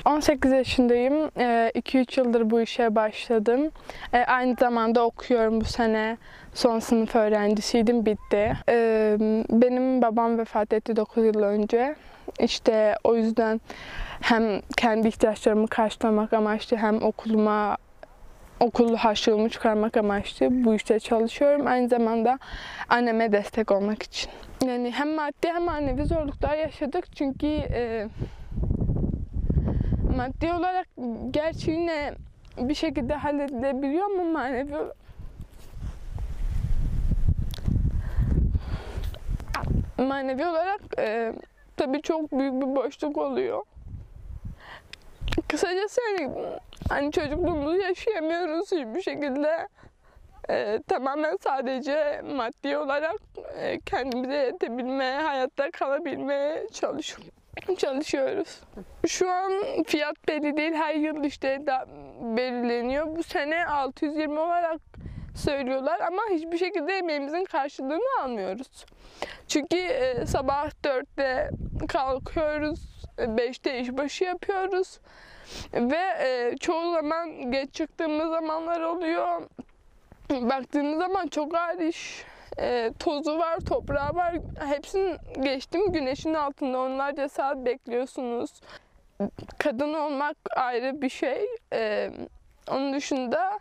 18 yaşındayım. 2-3 yıldır bu işe başladım. Aynı zamanda okuyorum bu sene. Son sınıf öğrencisiydim, bitti. Benim babam vefat etti 9 yıl önce. İşte o yüzden hem kendi ihtiyaçlarımı karşılamak amaçlı hem okul harçlığımı çıkarmak amaçlı bu işte çalışıyorum. Aynı zamanda anneme destek olmak için. Yani hem maddi hem manevi zorluklar yaşadık çünkü maddi olarak gerçi yine bir şekilde halledilebiliyor ama manevi olarak tabii çok büyük bir boşluk oluyor. Kısacası hani çocukluğumuzu yaşayamıyoruz hiçbir şekilde. Tamamen sadece maddi olarak kendimize yetebilmeye, hayatta kalabilmeye çalışıyoruz. Şu an fiyat belli değil, her yıl işte belirleniyor. Bu sene 620 olarak söylüyorlar ama hiçbir şekilde emeğimizin karşılığını almıyoruz. Çünkü sabah 4'te kalkıyoruz, 5'te işbaşı yapıyoruz ve çoğu zaman geç çıktığımız zamanlar oluyor. Baktığınız zaman çok ağır iş. Tozu var, toprağı var. Hepsini geçtim. Güneşin altında onlarca saat bekliyorsunuz. Kadın olmak ayrı bir şey. Onun dışında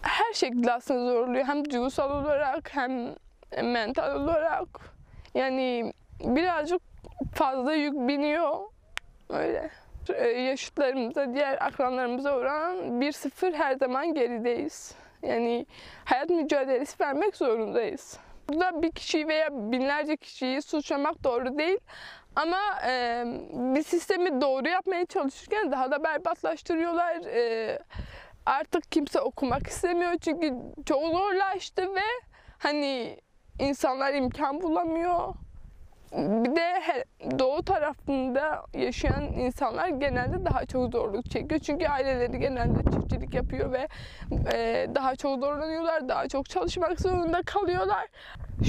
her şekilde aslında zorluyor. Hem duygusal olarak hem mental olarak. Yani birazcık fazla yük biniyor. Öyle. Yaşıtlarımıza, diğer akranlarımıza oran 1-0 her zaman gerideyiz. Yani hayat mücadelesi vermek zorundayız. Burada bir kişiyi veya binlerce kişiyi suçlamak doğru değil. Ama bir sistemi doğru yapmaya çalışırken daha da berbatlaştırıyorlar. Artık kimse okumak istemiyor çünkü çok zorlaştı ve hani insanlar imkan bulamıyor. Bir de doğu tarafında yaşayan insanlar genelde daha çok zorluk çekiyor. Çünkü aileleri genelde çiftçilik yapıyor ve daha çok zorlanıyorlar, daha çok çalışmak zorunda kalıyorlar.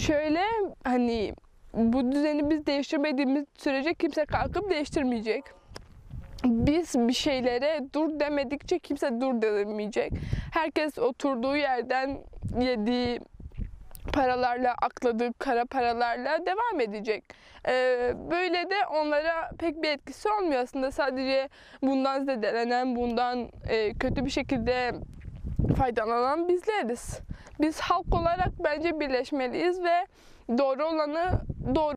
Şöyle hani bu düzeni biz değiştirmediğimiz sürece kimse kalkıp değiştirmeyecek. Biz bir şeylere dur demedikçe kimse dur demeyecek. Herkes oturduğu yerden yediği paralarla, akladığı kara paralarla devam edecek. Böyle de onlara pek bir etkisi olmuyor aslında. Sadece bundan zedelenen, bundan kötü bir şekilde faydalanan bizleriz. Biz halk olarak bence birleşmeliyiz ve doğru olanı doğru